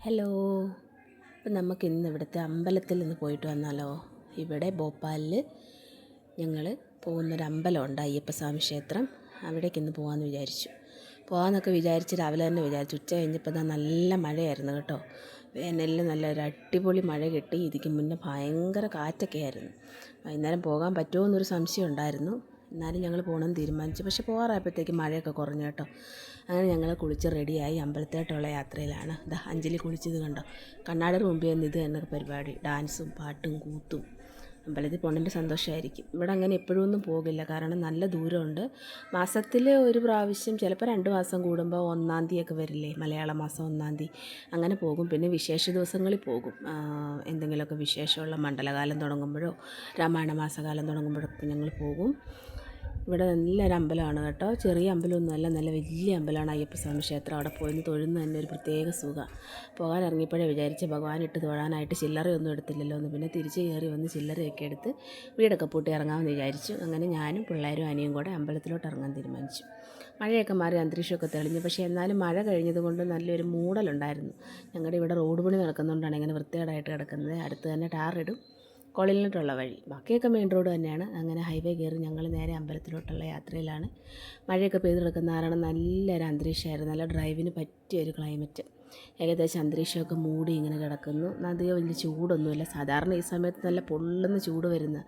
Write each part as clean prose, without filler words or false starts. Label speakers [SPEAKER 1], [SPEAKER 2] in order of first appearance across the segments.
[SPEAKER 1] Hello. അപ്പം നമുക്കിന്ന് ഇവിടുത്തെ അമ്പലത്തിൽ നിന്ന് പോയിട്ട് വന്നാലോ? ഇവിടെ ഭോപ്പാലിൽ ഞങ്ങൾ പോകുന്നൊരു അമ്പലമുണ്ട്, അയ്യപ്പസ്വാമി ക്ഷേത്രം. അവിടേക്ക് ഇന്ന് പോകാമെന്ന് വിചാരിച്ചു. പോകാമെന്നൊക്കെ വിചാരിച്ച് രാവിലെ തന്നെ വിചാരിച്ചു. ഉച്ച കഴിഞ്ഞപ്പോൾ നല്ല മഴയായിരുന്നു കേട്ടോ. വേനലിൽ നല്ലൊരു അടിപൊളി മഴ കിട്ടി. ഇതിക്ക് മുന്നേ ഭയങ്കര കാറ്റൊക്കെ ആയിരുന്നു. വൈകുന്നേരം പോകാൻ പറ്റുമോ എന്നൊരു സംശയം ഉണ്ടായിരുന്നു. എന്നാലും ഞങ്ങൾ പോകണമെന്ന് തീരുമാനിച്ചു. പക്ഷേ പോകാറായപ്പോഴത്തേക്ക് മഴയൊക്കെ കുറഞ്ഞു കേട്ടോ. അങ്ങനെ ഞങ്ങൾ കുളിച്ച് റെഡിയായി അമ്പലത്തിലോട്ടുള്ള യാത്രയിലാണ്. ഇതാ അഞ്ജലി കുളിച്ചത് കണ്ടോ. കണ്ണാടിയുടെ മുമ്പിൽ നിന്ന് ഇത് തന്നെ പരിപാടി, ഡാൻസും പാട്ടും കൂത്തും. അമ്പലത്തിൽ പോകേണ്ട സന്തോഷമായിരിക്കും. ഇവിടെ അങ്ങനെ എപ്പോഴും ഒന്നും പോകില്ല, കാരണം നല്ല ദൂരമുണ്ട്. മാസത്തിൽ ഒരു പ്രാവശ്യം, ചിലപ്പോൾ 2 മാസം കൂടുമ്പോൾ 1-ാം തീയതിയൊക്കെ വരില്ലേ, മലയാള മാസം 1-ാം തീയതി അങ്ങനെ പോകും. പിന്നെ വിശേഷ ദിവസങ്ങളിൽ പോകും. എന്തെങ്കിലുമൊക്കെ വിശേഷമുള്ള മണ്ഡലകാലം തുടങ്ങുമ്പോഴോ രാമായണ മാസകാലം തുടങ്ങുമ്പോഴൊക്കെ ഞങ്ങൾ പോകും. ഇവിടെ നല്ലൊരു അമ്പലമാണ് കേട്ടോ. ചെറിയ അമ്പലമൊന്നുമല്ല, നല്ല വലിയ അമ്പലമാണ് അയ്യപ്പസ്വാമി ക്ഷേത്രം. അവിടെ പോയിന്ന് തൊഴുന്ന തന്നെ ഒരു പ്രത്യേക സുഖമാണ്. പോകാൻ ഇറങ്ങിയപ്പോഴേ വിചാരിച്ച് ഭഗവാനിട്ട് തൊഴാനായിട്ട് ചില്ലറയൊന്നും എടുത്തില്ലല്ലോ എന്ന്. പിന്നെ തിരിച്ച് കയറി വന്ന് ചില്ലറയൊക്കെ എടുത്ത് വീടൊക്കെ പൂട്ടി ഇറങ്ങാമെന്ന് വിചാരിച്ചു. അങ്ങനെ ഞാനും പിള്ളേരും അനിയും കൂടെ അമ്പലത്തിലോട്ട് ഇറങ്ങാൻ തീരുമാനിച്ചു. മഴയൊക്കെ മാറി അന്തരീക്ഷമൊക്കെ തെളിഞ്ഞു. പക്ഷേ എന്നാലും മഴ കഴിഞ്ഞതുകൊണ്ട് നല്ലൊരു മൂടലുണ്ടായിരുന്നു. ഞങ്ങളുടെ ഇവിടെ റോഡ് പണി നടക്കുന്നതുകൊണ്ടാണ് ഇങ്ങനെ വൃത്തികേടായിട്ട് കിടക്കുന്നത്. അടുത്ത് തന്നെ ടാറിടും കോളേജിലോട്ടുള്ള വഴി. ബാക്കിയൊക്കെ മെയിൻ റോഡ് തന്നെയാണ്. അങ്ങനെ ഹൈവേ കയറി ഞങ്ങൾ നേരെ അമ്പലത്തിലോട്ടുള്ള യാത്രയിലാണ്. മഴയൊക്കെ പെയ്ത് കിടക്കുന്ന കാരണം നല്ലൊരു അന്തരീക്ഷമായിരുന്നു. നല്ല ഡ്രൈവിന് പറ്റിയൊരു ക്ലൈമറ്റ്. ഏകദേശം അന്തരീക്ഷമൊക്കെ മൂടി ഇങ്ങനെ കിടക്കുന്നു. അധികം വലിയ ചൂടൊന്നുമില്ല. സാധാരണ ഈ സമയത്ത് നല്ല പൊള്ളുന്ന ചൂട് വരുന്ന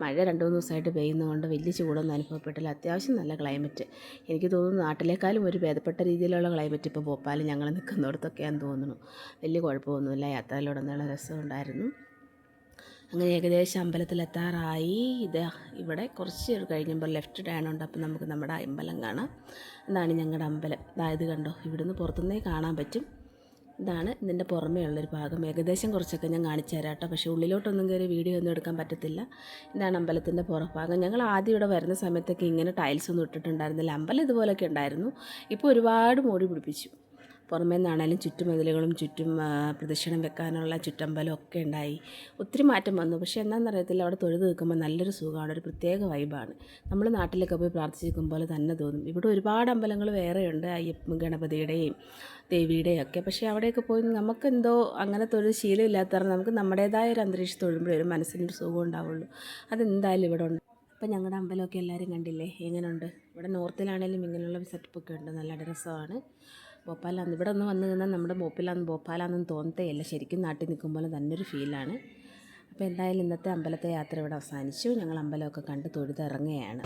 [SPEAKER 1] മഴ 2-3 ദിവസമായിട്ട് പെയ്യുന്നതുകൊണ്ട് വലിയ ചൂടൊന്നും അനുഭവപ്പെട്ടില്ല. അത്യാവശ്യം നല്ല ക്ലൈമറ്റ്. എനിക്ക് തോന്നുന്നു നാട്ടിലേക്കാളും ഒരു ഭേദപ്പെട്ട രീതിയിലുള്ള ക്ലൈമറ്റ് ഇപ്പോൾ ഭോപ്പാൽ ഞങ്ങൾ നിൽക്കുന്നിടത്തൊക്കെയാണെന്ന് തോന്നുന്നു. വലിയ കുഴപ്പമൊന്നുമില്ല. യാത്രയിലുടനീളം രസമുണ്ടായിരുന്നു. അങ്ങനെ ഏകദേശം അമ്പലത്തിലെത്താറായി. ഇവിടെ കുറച്ച് കഴിയുമ്പോൾ ലെഫ്റ്റ് ടേൺ ഉണ്ട്. അപ്പം നമുക്ക് നമ്മുടെ അമ്പലം കാണാം. ഇതാണ് ഞങ്ങളുടെ അമ്പലം. ഇത് കണ്ടോ, ഇവിടുന്ന് പുറത്തുനിന്നേ കാണാൻ പറ്റും. ഇതാണ് ഇതിൻ്റെ പുറമേ ഉള്ളൊരു ഭാഗം. ഏകദേശം കുറച്ചൊക്കെ ഞാൻ കാണിച്ചു തരാം കേട്ടോ. പക്ഷേ ഉള്ളിലോട്ടൊന്നും കയറി വീഡിയോ ഒന്നും എടുക്കാൻ പറ്റത്തില്ല. ഇതാണ് അമ്പലത്തിൻ്റെ പുറഭാഗം. ഞങ്ങൾ ആദ്യം ഇവിടെ വരുന്ന സമയത്തൊക്കെ ഇങ്ങനെ ടൈൽസ് ഒന്നും ഇട്ടിട്ടുണ്ടായിരുന്നില്ല. അമ്പലം ഇതുപോലെയൊക്കെ ഉണ്ടായിരുന്നു. ഇപ്പോൾ ഒരുപാട് മോടി പിടിപ്പിച്ചു. പുറമേ നിന്നാണേലും ചുറ്റുമതിലുകളും ചുറ്റും പ്രദക്ഷിണം വെക്കാനുള്ള ചുറ്റമ്പലം ഒക്കെ ഉണ്ടായി. ഒത്തിരി മാറ്റം വന്നു. പക്ഷേ എന്താണെന്നറിയത്തില്ല, അവിടെ തൊഴുത് നിൽക്കുമ്പോൾ നല്ലൊരു സുഖമാണ്, ഒരു പ്രത്യേക വൈബാണ്. നമ്മൾ നാട്ടിലൊക്കെ പോയി പ്രാർത്ഥിച്ചിരിക്കും പോലെ തന്നെ തോന്നും. ഇവിടെ ഒരുപാട് അമ്പലങ്ങൾ വേറെയുണ്ട്, ഗണപതിയുടെയും ദേവിയുടെയും ഒക്കെ. പക്ഷേ അവിടെയൊക്കെ പോയി നമുക്കെന്തോ അങ്ങനത്തെ ഒരു ശീലമില്ലാത്ത കാരണം നമുക്ക് നമ്മുടേതായ ഒരു അന്തരീക്ഷം തൊഴുമ്പോഴേ ഒരു മനസ്സിനൊരു സുഖം ഉണ്ടാവുള്ളൂ. അതെന്തായാലും ഇവിടെ ഉണ്ട്. അപ്പം ഞങ്ങളുടെ അമ്പലമൊക്കെ എല്ലാവരും കണ്ടില്ലേ, എങ്ങനെയുണ്ട്? ഇവിടെ നോർത്തിലാണെങ്കിലും ഇങ്ങനെയുള്ള സെറ്റപ്പൊക്കെ ഉണ്ട്. നല്ല രസമാണ്. ഭോപ്പാലാന്ന് ഇവിടെ ഒന്ന് വന്നു നിന്നാൽ നമ്മുടെ ഭോപ്പാലാണെന്ന് തോന്നത്തേയില്ല. ശരിക്കും നാട്ടിൽ നിൽക്കുമ്പോൾ തന്നെ ഒരു ഫീലാണ്. അപ്പോൾ എന്തായാലും ഇന്നത്തെ അമ്പലത്തെ യാത്ര ഇവിടെ അവസാനിച്ചു. ഞങ്ങൾ അമ്പലമൊക്കെ കണ്ട് തൊഴുതിറങ്ങുകയാണ്.